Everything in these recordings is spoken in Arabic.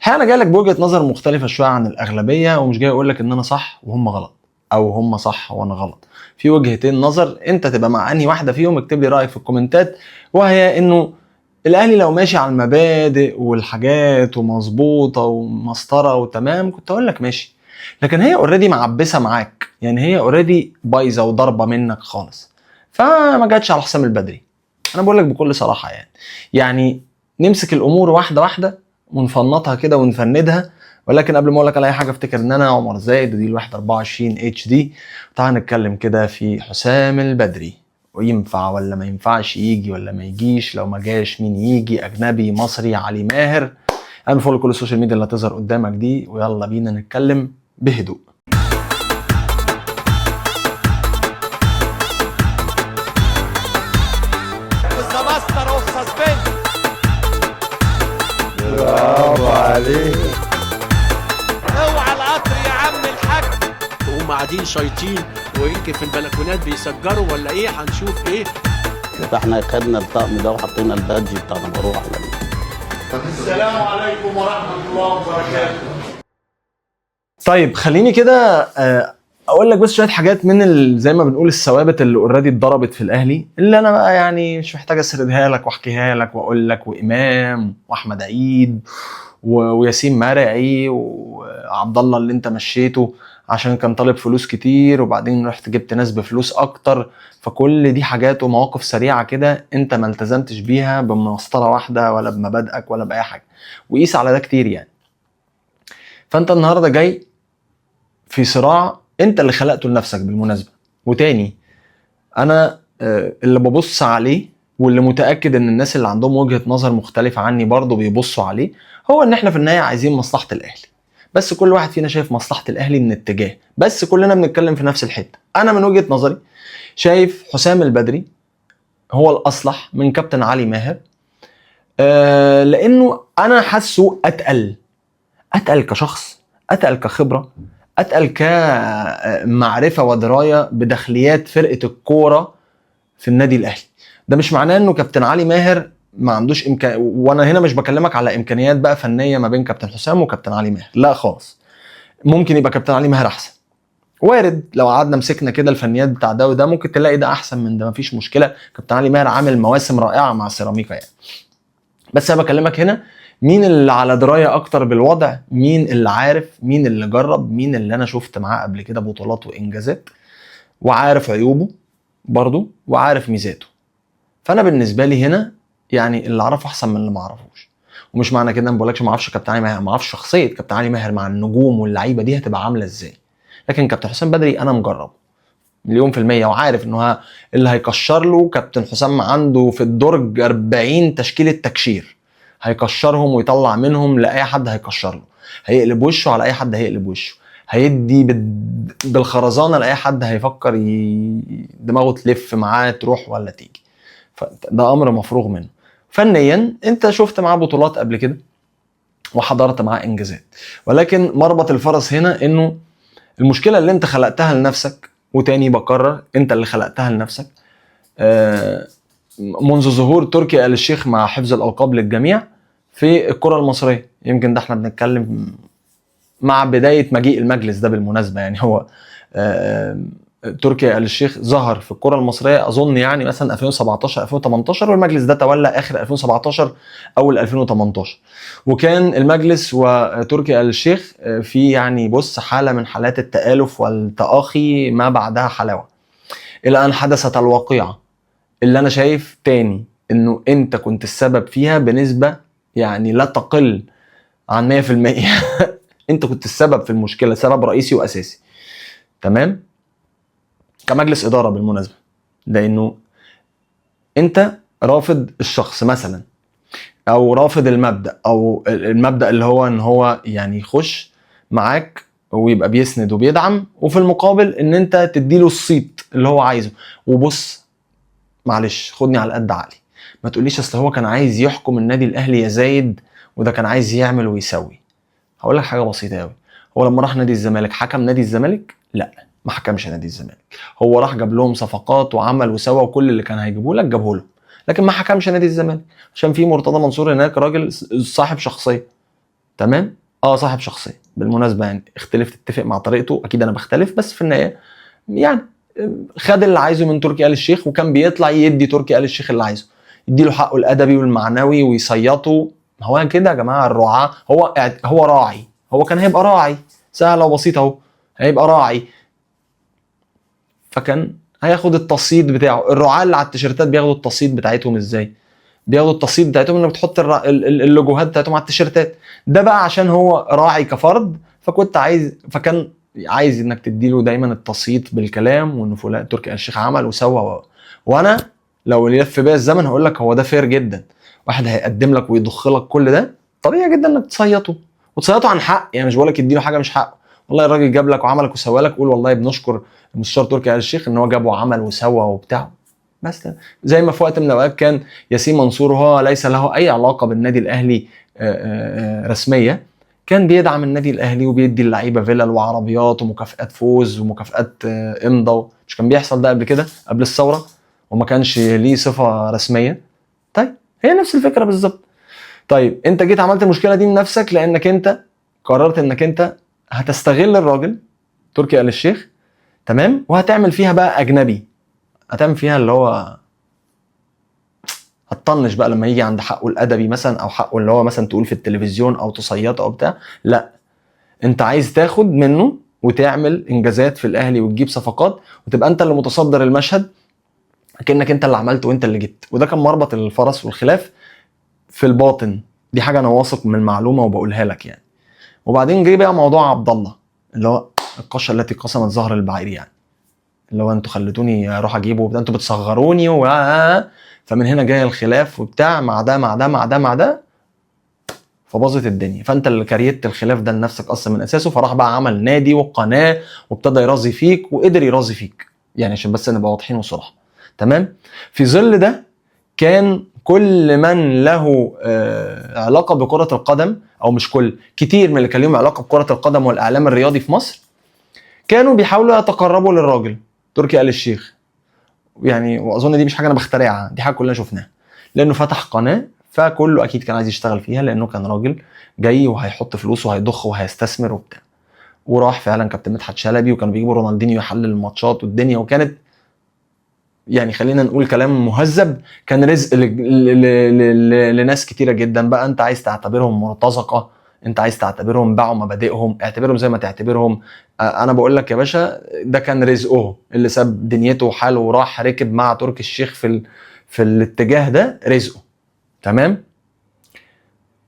الحقيقة انا جاي لك بوجهة نظر مختلفة شوية عن الأغلبية، ومش جاي اقول لك ان انا صح وهم غلط او هم صح وانا غلط. في وجهتين نظر، انت تبقى مع انهي واحدة فيهم؟ اكتب لي رأيك في الكومنتات. وهي انه الاهلي لو ماشي على المبادئ والحاجات ومظبوطة ومسطرة وتمام كنت اقول لك ماشي، لكن هي اوريدي معبسة معاك، يعني هي اوريدي بايظة وضربة منك خالص، فما جاتش على حسام البدري. انا بقول لك بكل صراحة يعني نمسك الامور واحدة واحدة ونفنطها كده ونفندها. ولكن قبل ما اقول لك على اي حاجه افتكر ان انا عمر زايد ودي الوحده 24 اتش دي. تعال نتكلم كده في حسام البدري، وينفع ولا ما ينفعش يجي ولا ما يجيش؟ لو ما جاش مين يجي؟ اجنبي مصري علي ماهر؟ اعمل فولو كل السوشيال ميديا اللي هتظهر قدامك دي، ويلا بينا نتكلم بهدوء. برافو عليك. اوعى القطر يا عم الحاج. وهم قاعدين شايطين ويمكن في البلكونات بيسجروا ولا ايه؟ هنشوف ايه. احنا خدنا الطقم ده وحطينا البادج بتاعنا بروح على السلام عليكم ورحمة الله وبركاته. طيب خليني كده اقول لك بس شويه حاجات من زي ما بنقول الثوابت اللي اوريدي اتضربت في الاهلي، اللي انا بقى يعني مش محتاج اسردها لك واحكيها لك واقول لك. وامام واحمد عيد وياسين مرعي وعبد الله اللي انت مشيته عشان كان طالب فلوس كتير، وبعدين رحت جبت ناس بفلوس اكتر. فكل دي حاجات ومواقف سريعه كده انت ما التزمتش بيها بمسطره واحده ولا بمبادئك ولا باي حاجه، وقيس على ده كتير يعني. فانت النهارده جاي في صراع انت اللي خلقته لنفسك بالمناسبه. وتاني انا اللي ببص عليه واللي متاكد ان الناس اللي عندهم وجهه نظر مختلفه عني برضه بيبصوا عليه، هو ان احنا في النهايه عايزين مصلحه الاهلي. بس كل واحد فينا شايف مصلحه الاهلي من اتجاه، بس كلنا بنتكلم في نفس الحته. انا من وجهه نظري شايف حسام البدري هو الاصلح من كابتن علي ماهر، لانه انا حاسه اتقل كشخص، اتقل كخبره، اتقل كمعرفه ودرايه بداخليات فرقه الكوره في النادي الاهلي. ده مش معناه انه كابتن علي ماهر ما عندوش وانا هنا مش بكلمك على امكانيات بقى فنيه ما بين كابتن حسام وكابتن علي ماهر، لا خالص. ممكن يبقى كابتن علي ماهر احسن، وارد. لو قعدنا مسكنا كده الفنيات بتاع ده وده ممكن تلاقي ده احسن من ده، مفيش مشكله. كابتن علي ماهر عامل مواسم رائعه مع سيراميكا يعني. بس انا بكلمك هنا مين اللي على درايه اكتر بالوضع، مين اللي عارف، مين اللي جرب، مين اللي انا شفت معاه قبل كده بطولات وانجازات وعارف عيوبه برضو وعارف ميزاته. فانا بالنسبه لي هنا يعني اللي اعرفه احسن من اللي ما اعرفوش. ومش معنى كده ما بقولكش ما اعرفش كابتن علي ماهر، ما اعرفش شخصيه كابتن علي ماهر مع النجوم واللعيبه دي هتبقى عامله ازاي، لكن كابتن حسام بدري انا مجربه مليون في المية، وعارف انه اللي هيكشر له كابتن حسام عنده في الدرج 40 تشكيله تكشير، هيكشرهم ويطلع منهم لاي حد هيكشر له، هيقلب وشه على اي حد هيقلب وشه، هيدي بالخرزانه لاي حد هيفكر دماغه تلف معاه تروح ولا تيجي. فده امر مفروغ منه. فنيا انت شفت معاه بطولات قبل كده وحضرت معاه انجازات، ولكن مربط الفرس هنا انه المشكله اللي انت خلقتها لنفسك، وتاني بكرر انت اللي خلقتها لنفسك منذ ظهور تركي آل الشيخ مع حفظ الألقاب للجميع في الكرة المصرية. يمكن ده احنا بنتكلم مع بداية مجيء المجلس ده بالمناسبة، يعني هو تركي آل الشيخ ظهر في الكرة المصرية أظن يعني مثلا 2017 2018، والمجلس ده تولى آخر 2017 أول 2018. وكان المجلس وتركي آل الشيخ في يعني بص حالة من حالات التآلف والتآخي ما بعدها حلاوة، إلى أن حدثت الواقعة اللي أنا شايف تاني إنه أنت كنت السبب فيها بنسبة يعني لا تقل عن 100%. أنت كنت السبب في المشكلة، سبب رئيسي وأساسي، تمام؟ كمجلس إدارة بالمناسبة، لأنه أنت رافض الشخص مثلا، أو رافض المبدأ، أو المبدأ اللي هو إن هو يعني يخش معاك ويبقى بيسند وبيدعم، وفي المقابل إن أنت تديله الصيت اللي هو عايزه. وبص معلش خدني على قد عقلي، ما تقوليش أصل هو كان عايز يحكم النادي الأهلي يا زايد وده كان عايز يعمل ويسوي. هقول لك حاجة بسيطة أوي، هو لما راح نادي الزمالك حكم نادي الزمالك؟ لا، ما حكمش نادي الزمالك. هو راح جاب لهم صفقات وعمل وسوى وكل اللي كان هيجيبوه لك جابه له، لكن ما حكمش نادي الزمالك عشان في مرتضى منصور هناك راجل صاحب شخصيه، تمام. صاحب شخصيه بالمناسبه، يعني اختلف تتفق مع طريقته، اكيد انا بختلف، بس في النهايه يعني خد اللي عايزه من تركي آل الشيخ، وكان بيطلع يدي تركي آل الشيخ اللي عايزه، يديله حقه الادبي والمعنوي ويصيطه. هو كده يا جماعه الرعاة، هو راعي، هو كان هيبقى راعي سهله وبسيطه، اهو هيبقى راعي، فكان هياخد التصيد بتاعه. الرعاة اللي على التيشيرتات بياخدوا التصيد بتاعتهم ازاي؟ بياخدوا التصيد بتاعتهم انك بتحط اللوجوهات بتاعتهم على التيشيرتات. ده بقى عشان هو راعي كفرد، فكان عايز انك تديله دايما التصيد بالكلام، وان فلان تركي آل الشيخ عمل وسوى. وانا لو يلف بيا الزمن هقول لك هو ده فير جدا. واحد هيقدم لك ويضخ لك كل ده، طبيعي جدا انك تصيطه، وتصيطه عن حق. يعني مش بقول لك اديله حاجه مش حقه، والله الراجل جاب لك وعملك وسوى لك، قول والله بنشكر المستشار تركي آل الشيخ ان هو جاب وعمل وسوى وبتاع. بس زي ما في وقت من الاوقات كان ياسين منصور هو ليس له اي علاقه بالنادي الاهلي رسميه، كان بيدعم النادي الاهلي وبيدي اللعيبه فيلل وعربيات ومكافئات فوز ومكافئات امضاء. مش كان بيحصل ده قبل كده قبل الثوره وما كانش ليه صفه رسميه؟ طيب هي نفس الفكره بالظبط. طيب انت جيت عملت المشكله دي لنفسك لانك انت قررت انك انت هتستغل الراجل تركي آل الشيخ، تمام، وهتعمل فيها بقى اجنبي، هتعمل فيها اللي هو هتطنش بقى لما يجي عند حقه الادبي مثلا، او حقه اللي هو مثلا تقول في التلفزيون او تصيطه او بتاع. لا، انت عايز تاخد منه وتعمل انجازات في الاهلي وتجيب صفقات وتبقى انت اللي متصدر المشهد، كأنك انت اللي عملت وانت اللي جبت. وده كان مربط الفرس والخلاف في الباطن، دي حاجه انا واثق من المعلومه وبقولها لك يعني. وبعدين جه بقى موضوع عبد الله اللي هو القشه التي قسمت ظهر البعير، يعني اللي هو انتوا خليتوني اروح اجيبه وبتاع، انتوا بتصغروني فمن هنا جاي الخلاف وبتاع مع ده مع ده مع ده مع ده، فباظت الدنيا. فانت اللي كريت الخلاف ده لنفسك اصلا من اساسه، فراح بقى عمل نادي وقناه وابتدى يرازي فيك وقدر يرازي فيك، يعني عشان بس نبقى واضحين وصراحه. تمام. في ظل ده كان كل من له علاقه بكره القدم، او مش كل، كتير من اللي كان لهم علاقه بكره القدم والاعلام الرياضي في مصر كانوا بيحاولوا يتقربوا للراجل تركي آل الشيخ. يعني واظن دي مش حاجه انا بخترعها، دي حاجه كلنا شفناها، لانه فتح قناه فكله اكيد كان عايز يشتغل فيها، لانه كان راجل جاي وهيحط فلوس وهيضخ وهيستثمر وبتاع. وراح فعلا كابتن مدحت شلبي، وكانوا بيجيبوا رونالدينيو يحلل الماتشات والدنيا، وكانت يعني خلينا نقول كلام مهذب، كان رزق لناس كتيره جدا. بقى انت عايز تعتبرهم مرتزقه، انت عايز تعتبرهم باعوا مبادئهم، اعتبرهم زي ما تعتبرهم. انا بقول لك يا باشا ده كان رزقه، اللي ساب دنيته وحاله وراح ركب مع تركي الشيخ في الاتجاه ده رزقه. تمام.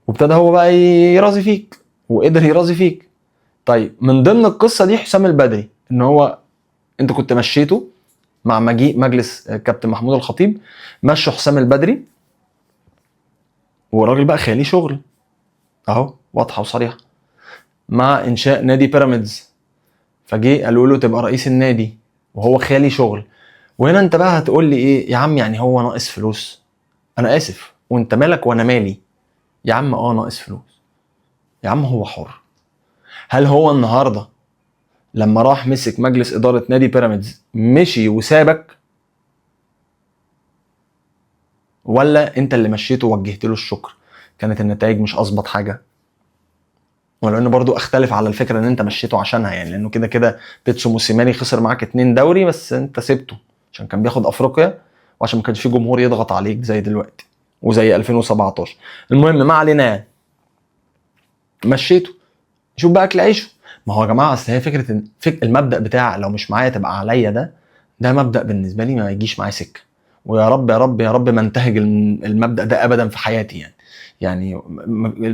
وابتدى هو بقى يرازي فيك وقدر يرازي فيك. طيب من ضمن القصه دي حسام البدري، ان هو انت كنت مشيته مع مجيء مجلس كابتن محمود الخطيب، مشوا حسام البدري والراجل بقى خالي شغل اهو واضحه وصريحه، مع انشاء نادي بيراميدز. فجي قالوا له تبقى رئيس النادي وهو خالي شغل. وهنا انت بقى هتقول لي ايه يا عم؟ يعني هو ناقص فلوس؟ انا اسف، وانت مالك وانا مالي يا عم؟ ناقص فلوس يا عم، هو حر. هل هو النهارده لما راح مسك مجلس اداره نادي بيراميدز مشي وسابك، ولا انت اللي مشيته ووجهت له الشكر؟ كانت النتائج مش اظبط حاجه، ولو انه برضو اختلف على الفكره ان انت مشيته عشانها، يعني لانه كده كده بيتسو موسيماني خسر معاك 2 دوري بس انت سبته عشان كان بياخد افريقيا، وعشان ما كانش في جمهور يضغط عليك زي دلوقتي وزي 2017. المهم ما علينا، يعني مشيته شوف بقى اكل عيشه. ما هو يا جماعه اصل هي فكره المبدا بتاع لو مش معايا تبقى عليا، ده مبدا بالنسبه لي ما يجيش معايا سكه، ويا رب يا رب يا رب ما انتهج المبدا ده ابدا في حياتي. يعني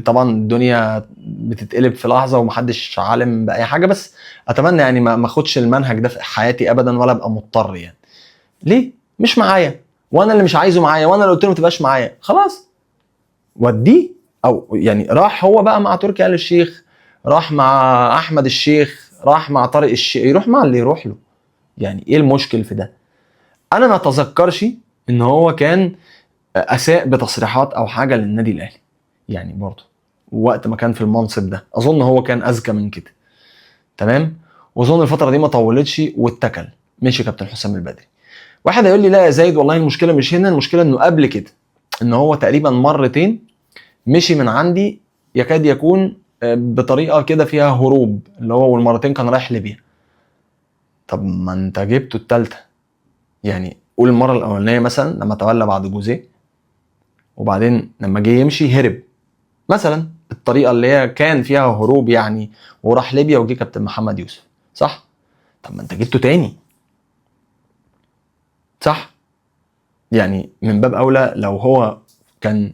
طبعا الدنيا بتتقلب في لحظه ومحدش عالم باي حاجه، بس اتمنى يعني ما اخدش المنهج ده في حياتي ابدا ولا ابقى مضطر. يعني ليه؟ مش معايا وانا اللي مش عايزه معايا، وانا اللي قلت له ما تبقاش معايا، خلاص وديه. او يعني راح هو بقى مع تركي آل الشيخ، راح مع احمد الشيخ، راح مع طارق الشيخ، يروح مع اللي يروح له. يعني ايه المشكل في ده؟ انا ما اتذكرش ان هو كان اساء بتصريحات او حاجه للنادي الاهلي، يعني برضه وقت ما كان في المنصب ده اظن هو كان اذكى من كده. تمام. واظن الفتره دي ما طولتش واتكل مشي كابتن حسام البدري. واحد هيقول لي لا يا زايد والله المشكله مش هنا، المشكله انه قبل كده، ان هو تقريبا مرتين مشي من عندي يكاد يكون بطريقه كده فيها هروب، اللي هو والمرتين كان رايح ليبيا. طب ما انت جبته التالتة. يعني قول المره الاولانيه مثلا لما تولى بعد جوزيه، وبعدين لما جه يمشي هرب مثلا الطريقه اللي هي كان فيها هروب يعني، وراح ليبيا وجه كابتن محمد يوسف، صح؟ طب ما انت جبته تاني، صح؟ يعني من باب اولى لو هو كان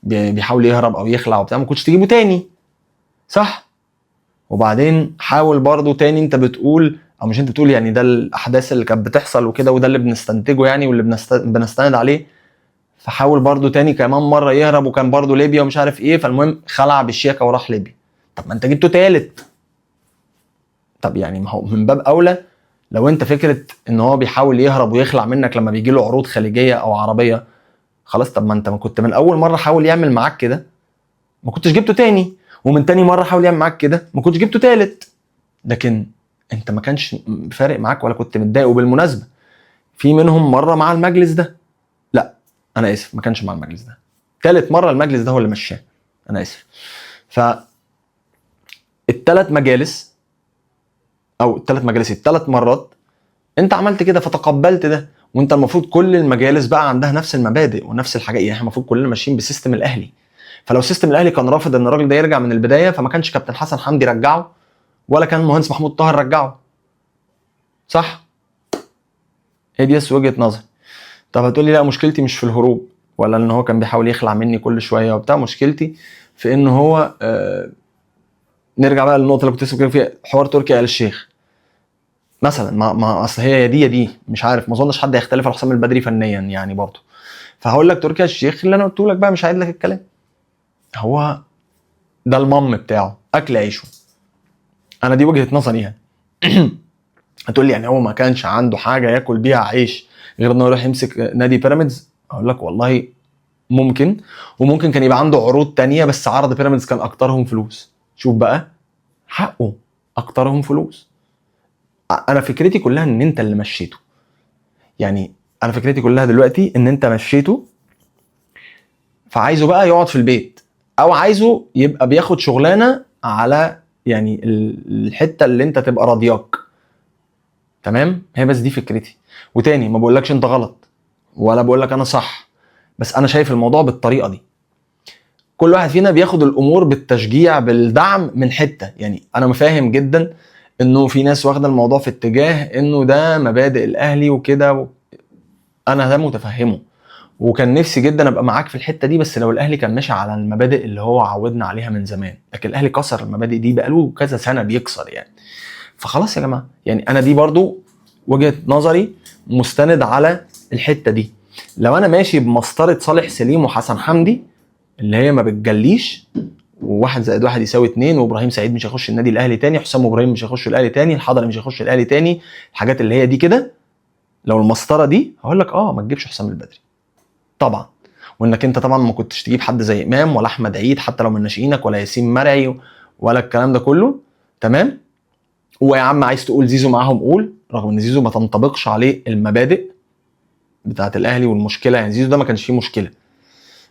بيحاول يهرب او يخلع وبتاع ما كنتش تجيبه تاني، صح؟ وبعدين حاول برضو تاني، انت بتقول او مش انت بتقول، يعني ده الاحداث اللي كانت بتحصل وكده، وده اللي بنستنتجه يعني واللي بنستند عليه. فحاول برضو تاني كمان مره يهرب، وكان برضو ليبيا ومش عارف ايه، فالمهم خلع بالشياكه وراح ليبيا. طب ما انت جبته تالت. طب يعني ما هو من باب اولى لو انت فكره ان هو بيحاول يهرب ويخلع منك لما بيجي له عروض خليجيه او عربيه، خلاص طب ما انت ما كنت من اول مره حاول يعمل معاك كده ما كنتش جبته تاني، ومن تاني مره حاول يعمل معاك كده ما كنتش جبته تالت. لكن انت ما كانش فارق معاك ولا كنت متضايق. وبالمناسبه في منهم مره مع المجلس ده، لا انا اسف ما كانش مع المجلس ده، تالت مره المجلس ده هو اللي مشاه، انا اسف. ف الثلاث مجالس او الثلاث مجالس الثلاث مرات انت عملت كده فتقبلت ده. وانت المفروض كل المجالس بقى عندها نفس المبادئ ونفس الحاجات، يعني احنا المفروض كلنا ماشيين بسيستم الاهلي. فلو السيستم الاهلي كان رافض ان الراجل ده يرجع من البدايه، فما كانش كابتن حسن حمدي رجعه ولا كان المهندس محمود طاهر رجعه، صح؟ هي دي بس وجهه نظر. طب هتقولي لا مشكلتي مش في الهروب ولا ان هو كان بيحاول يخلع مني كل شويه وبتاع، مشكلتي في ان هو نرجع بقى للنقطه اللي كنت لسه بتكلم فيها، حوار تركي آل الشيخ مثلا. ما اصل هي دي مش عارف، ما اظنش حد هيختلف على حسام البدري فنيا يعني برضه. فهقول لك تركي آل الشيخ اللي انا قلته لك بقى، مش هعيد لك الكلام. هو ده المام بتاعه، اكل عيشه. انا دي وجهه نظري يعني. هتقول لي يعني هو ما كانش عنده حاجه ياكل بيها عيش غير انه يروح يمسك نادي بيراميدز؟ اقول لك والله ممكن، وممكن كان يبقى عنده عروض تانية بس عرض بيراميدز كان اكترهم فلوس. شوف بقى حقه، اكترهم فلوس. انا فكرتي كلها ان انت اللي مشيته. يعني انا فكرتي كلها دلوقتي ان انت مشيته، فعايزه بقى يقعد في البيت، او عايزه يبقى بياخد شغلانه على يعني الحته اللي انت تبقى راضياك. تمام؟ هي بس دي فكرتي. وتاني ما بقولكش انت غلط ولا بقولك انا صح، بس انا شايف الموضوع بالطريقه دي. كل واحد فينا بياخد الامور بالتشجيع بالدعم من حته. يعني انا مفاهم جدا انه في ناس واخده الموضوع في اتجاه انه ده مبادئ الاهلي وكده انا ده متفهمه، وكان نفسي جدا ابقى معاك في الحته دي، بس لو الاهلي كان ماشي على المبادئ اللي هو عودنا عليها من زمان. لكن الاهلي كسر المبادئ دي بقاله كذا سنه بيكسر يعني. فخلاص يا جماعه، يعني انا دي برضو وجهه نظري مستند على الحته دي. لو انا ماشي بمسطره صالح سليم وحسن حمدي اللي هي ما بتجليش، وواحد زائد واحد يساوي 2، وابراهيم سعيد مش هيخش النادي الاهلي تاني، حسام ابراهيم مش هيخش الاهلي تاني، الحضري مش هيخش الاهلي تاني، الحاجات اللي هي دي كده، لو المسطره دي هقول لك ما تجيبش حسام البدري طبعا. وانك انت طبعا ما كنتش تجيب حد زي امام ولا احمد عيد حتى لو من ناشئينك، ولا ياسين مرعي ولا الكلام ده كله. تمام؟ ويا عم عايز تقول زيزو معاهم قول، رغم ان زيزو ما تنطبقش عليه المبادئ بتاعه الاهلي. والمشكله يعني زيزو ده ما كانش فيه مشكله،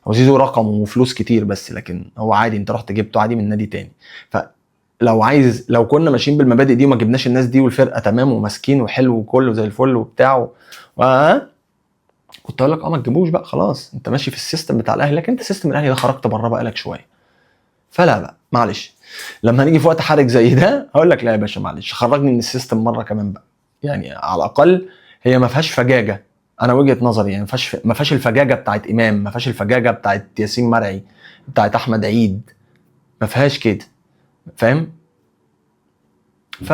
هو زيزو رقم وفلوس كتير بس، لكن هو عادي انت رحت جبته عادي من نادي تاني. فلو عايز، لو كنا ماشيين بالمبادئ دي وما جبناش الناس دي والفرقه تمام وماسكين وحلو وكله زي الفل وبتاع كنت اقول لك ما تجيبوش بقى، خلاص انت ماشي في السيستم بتاع الاهلي. لكن انت السيستم الاهلي ده خرجت بره بقى لك شويه، فلا بقى معلش. لما هنيجي في وقت حرج زي ده هقول لك لا يا باشا معلش خرجني من السيستم مره كمان بقى. يعني على الاقل هي ما فيهاش فجاجه. انا وجهه نظري يعني ما فيهاش الفجاجه بتاعت امام، ما فيهاش الفجاجه بتاعت ياسين مرعي، بتاعت احمد عيد، ما فيهاش كده. فاهم؟ ف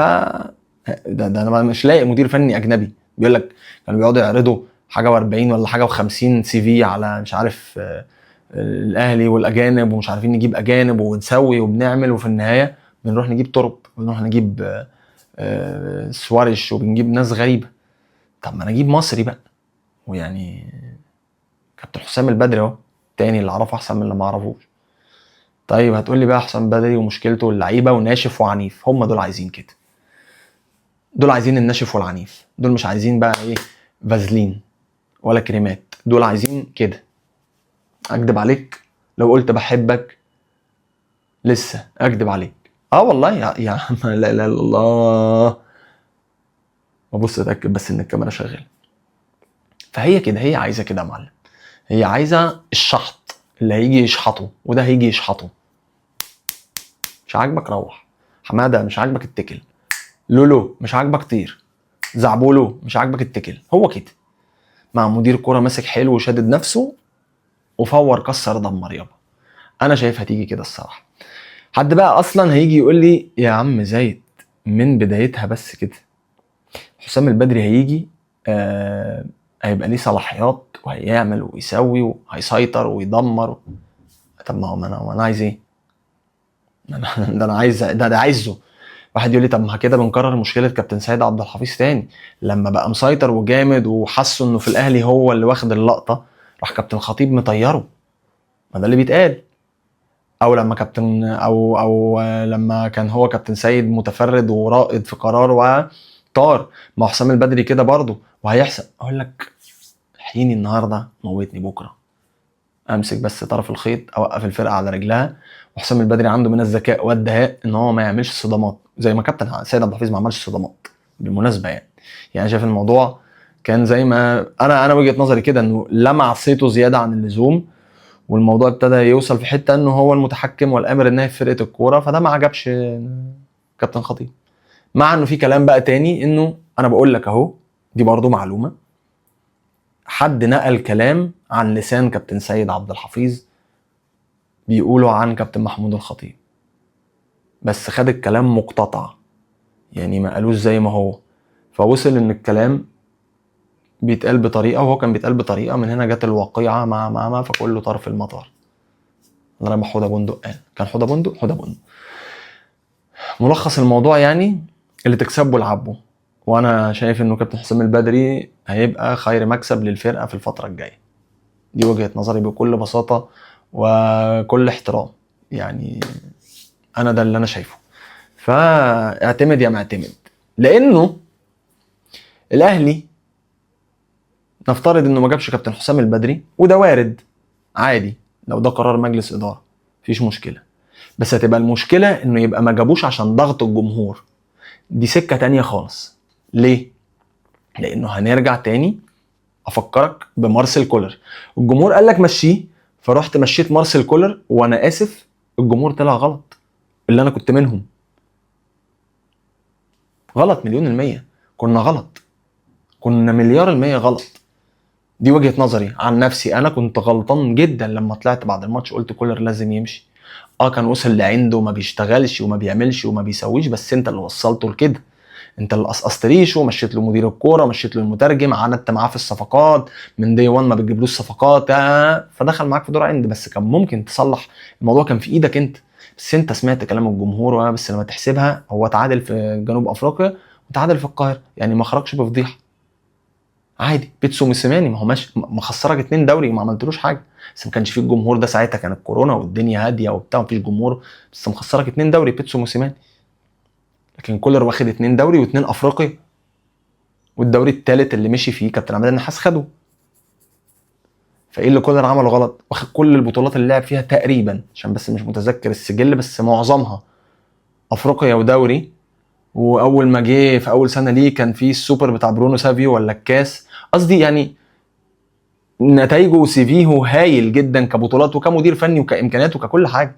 ده انا مش لاقي مدير فني اجنبي. بيقول لك كانوا بيقعدوا يعرضوا حاجه و40 ولا حاجه و50 سي في على مش عارف الاهلي والاجانب، ومش عارفين نجيب اجانب ونسوي وبنعمل، وفي النهايه بنروح نجيب ترب، بنروح نجيب سوارش، وبنجيب ناس غريبه. طب ما انا اجيب مصري بقى. ويعني كابتن حسام البدري اهو تاني اللي اعرفه احسن من اللي ما اعرفوش. طيب هتقول لي بقى حسام البدري ومشكلته اللعيبه وناشف وعنيف، هم دول عايزين كده، دول عايزين الناشف والعنيف، دول مش عايزين بقى ايه فازلين ولا كريمات، دول عايزين كده. اكدب عليك لو قلت بحبك لسه اكدب عليك. والله يا عم لا اله الا الله. ببص اتاكد بس ان الكاميرا شغاله. فهي كده، هي عايزه كده يا معلم. هي عايزه الشحط اللي هيجي يشحطه، وده هيجي يشحطه. مش عاجبك روح. حماده مش عاجبك اتكل. لولو مش عاجبك طير. زعبولو مش عاجبك اتكل. هو كده مع مدير كوره ماسك حلو وشادد نفسه وفور كسر دمر يابا. انا شايفها تيجي كده الصراحه. حد بقى اصلا هيجي يقول لي يا عم زايد من بدايتها بس كده حسام البدري هيجي هيبقى ليه صلاحيات وهيعمل ويسوي وهيسيطر ويدمر. طب ما هو انا عايز ايه؟ ده انا عايز ده عايزه. واحد يقول لي طب ما كده بنكرر مشكله كابتن سيد عبد الحفيظ تاني، لما بقى مسيطر وجامد وحسوا انه في الاهلي هو اللي واخد اللقطه راح كابتن خطيب مطيره. ما ده اللي بيتقال. او لما كابتن او لما كان هو كابتن سيد متفرد ورائد في قراره وطار، ما حسام البدري كده برضه وهيحصل. اقول لك حيني النهارده موتني بكره. امسك بس طرف الخيط اوقف الفرقه على رجلها. وحسام البدري عنده من الذكاء والدهاء ان هو ما يعملش صدمات زي ما كابتن سيد عبد الحفيظ ما عملش صدمات بالمناسبه. يعني شايف الموضوع كان زي ما انا وجهه نظري كده انه لمع صيته زياده عن اللزوم، والموضوع ابتدى يوصل في حته انه هو المتحكم والامر الناهي في فرقه الكوره، فده ما عجبش كابتن خطيب. مع انه في كلام بقى تاني انه انا بقول لك اهو دي برضو معلومه، حد نقل كلام عن لسان كابتن سيد عبد الحفيظ بيقولوا عن كابتن محمود الخطيب، بس خد الكلام مقتطع يعني ما قالوش زي ما هو، فوصل ان الكلام بيتقال بطريقه وهو كان بيتقال بطريقه. من هنا جت الواقعه مع فكله طرف المطار. انا لما حوده بندق قال كان حوده بندق. ملخص الموضوع يعني اللي تكسبه العبه. وانا شايف انه كابتن حسام البدري هيبقى خير مكسب للفرقه في الفتره الجايه. دي وجهه نظري بكل بساطه وكل احترام. يعني انا ده اللي انا شايفه. فاعتمد يا معتمد، لانه الاهلي نفترض انه ما جابش كابتن حسام البدري، وده وارد عادي لو ده قرار مجلس اداره مفيش مشكله، بس هتبقى المشكله انه يبقى ما جابوش عشان ضغط الجمهور. دي سكه تانية خالص. ليه؟ لانه هنرجع تاني افكرك بمارسيل كولر. الجمهور قال لك مشيه، فرحت مشيت مارسيل كولر، وانا اسف الجمهور طلع غلط. اللي انا كنت منهم غلط 1,000,000%. كنا غلط، كنا 1,000,000,000% غلط. دي وجهة نظري. عن نفسي انا كنت غلطان جدا لما طلعت بعد الماتش قلت كولر لازم يمشي. كان وصل لعنده وما بيشتغلش وما بيعملش وما بيسويش، بس انت اللي وصلته لكده. انت اللي قصقصت ريشه، مشيت له مدير الكوره، مشيت له المترجم، عاندت معاه في الصفقات من دي 1 ما بتجيبلوش صفقات، فدخل معاك في دور عند. بس كان ممكن تصلح الموضوع، كان في ايدك انت، بس انت سمعت كلام الجمهور. بس لما تحسبها هو تعادل في جنوب افريقيا وتعادل في القاهره، يعني ما خرجش بفضيحه عادي. بيتسو موسيماني ما هو ماشي مخسرك 2 دوري وما عملتلوش حاجه، بس ما كانش فيه الجمهور ده ساعتها، كانت كورونا والدنيا هاديه وبتاع مفيش جمهور، بس مخسرك 2 دوري بيتسو موسيماني. لكن كولر واخد 2 دوري و2 افريقيا، والدوري الثالث اللي مشي فيه كابتن عماد النحاس خده. فايه اللي كولر عمله غلط؟ واخد كل البطولات اللي لعب فيها تقريبا، عشان بس مش متذكر السجل، بس معظمها افريقيا ودوري. واول ما جه في اول سنه ليه كان في السوبر بتاع برونو سافيو ولا الكاس، قصدي يعني نتائجه وسيفيه هايل جدا كبطولات وكمدير فني وكامكانيات وككل حاجه.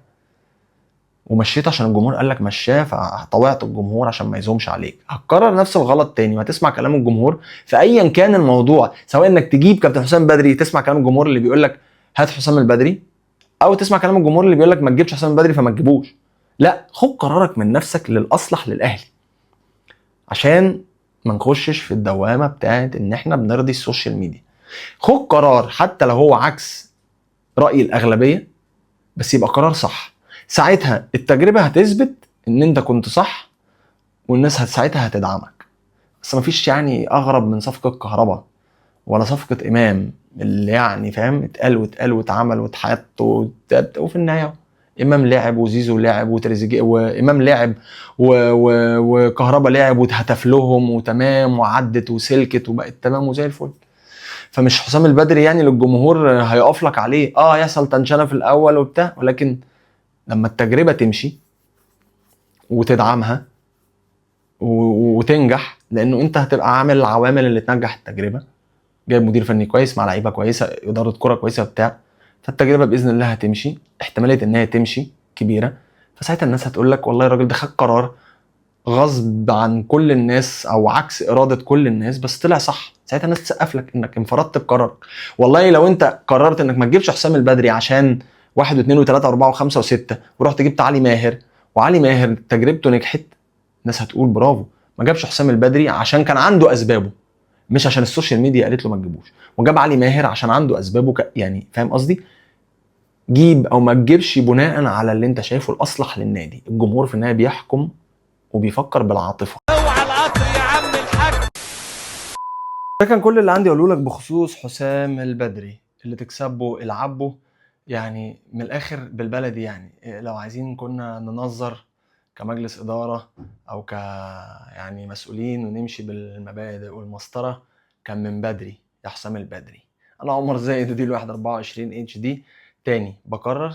ومشيت عشان الجمهور قال لك مشاه، فطوعت الجمهور عشان ما يزومش عليك. هتكرر نفس الغلط تاني وهتسمع كلام الجمهور في ايا كان الموضوع، سواء انك تجيب كابتن حسام بدري تسمع كلام الجمهور اللي بيقول لك هات حسام البدري، او تسمع كلام الجمهور اللي بيقول لك ما تجيبش حسام البدري فما تجيبوش. لا، خد قرارك من نفسك للاصلح للاهلي، عشان ما نخشش في الدوامه بتاعت ان احنا بنرضي السوشيال ميديا. خد قرار حتى لو هو عكس راي الاغلبيه، بس يبقى قرار صح. ساعتها التجربه هتثبت ان انت كنت صح، والناس ساعتها هتدعمك. بس مفيش يعني اغرب من صفقه كهرباء ولا صفقه امام، اللي يعني فاهم اتقال واتعمل واتحط وفي النهايه امام لعب وزيزو لعب وتريزيجيه وامام لعب وكهرباء لعب واتهتف لهم وتمام وعدت وسلكت وبقت تمام وزي الفل. فمش حسام البدري يعني للجمهور هيقف لك عليه يحصل تنشنه في الاول وبتاع، ولكن لما التجربه تمشي وتدعمها وتنجح، لانه انت هتبقى عامل العوامل اللي تنجح التجربه، جايب مدير فني كويس مع لعيبه كويسه، اداره كره كويسه بتاع، فالتجربه باذن الله هتمشي، احتماليه ان هي تمشي كبيره. فساعتها الناس هتقول لك والله الراجل ده خد قرار غصب عن كل الناس او عكس اراده كل الناس بس طلع صح، ساعتها الناس تسقف لك انك انفردت بقرارك. والله لو انت قررت انك ما تجيبش حسام البدري عشان 1 و2 و3 و4 و5 و6 ورحت جبت علي ماهر، وعلي ماهر تجربته نجحت، الناس هتقول برافو. ما جابش حسام البدري عشان كان عنده اسبابه، مش عشان السوشيال ميديا قالت له ما تجيبوش، وجاب علي ماهر عشان عنده اسبابه يعني فاهم قصدي؟ جيب او ما تجيبش بناء على اللي انت شايفه الاصلح للنادي. الجمهور في النهايه بيحكم وبيفكر بالعاطفه. اوعى القطر يا عم الحاج. ده كان كل اللي عندي اقوله لك بخصوص حسام البدري. اللي تكسبه العبه، يعني من الاخر بالبلدي، يعني لو عايزين كنا ننظر كمجلس اداره او يعني مسؤولين ونمشي بالمبادئ والمسطره، كان من بدري يا حسام البدري. انا عمر زايد ودي الواحد 24 اتش دي. تاني بكرر،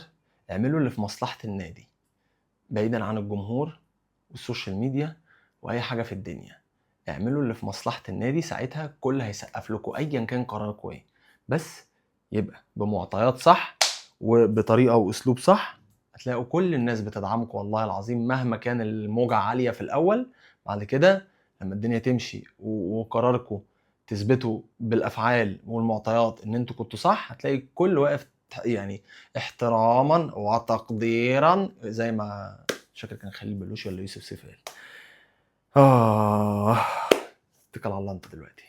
اعملوا اللي في مصلحه النادي بعيدا عن الجمهور والسوشيال ميديا واي حاجه في الدنيا. اعملوا اللي في مصلحه النادي، ساعتها الكل هيسقف لكم ايا كان قراركم ايه، بس يبقى بمعطيات صح وبطريقه واسلوب صح. هتلاقوا كل الناس بتدعمكم والله العظيم، مهما كان الموجة عالية في الأول. بعد كده لما الدنيا تمشي وقراركم تثبتوا بالأفعال والمعطيات إن انتوا كنتوا صح، هتلاقي كل واقف يعني احتراما وتقديرا، زي ما مش فاكر كان خليل بلوشي ولا يوسف سيف قال. اتكل على الله انت دلوقتي.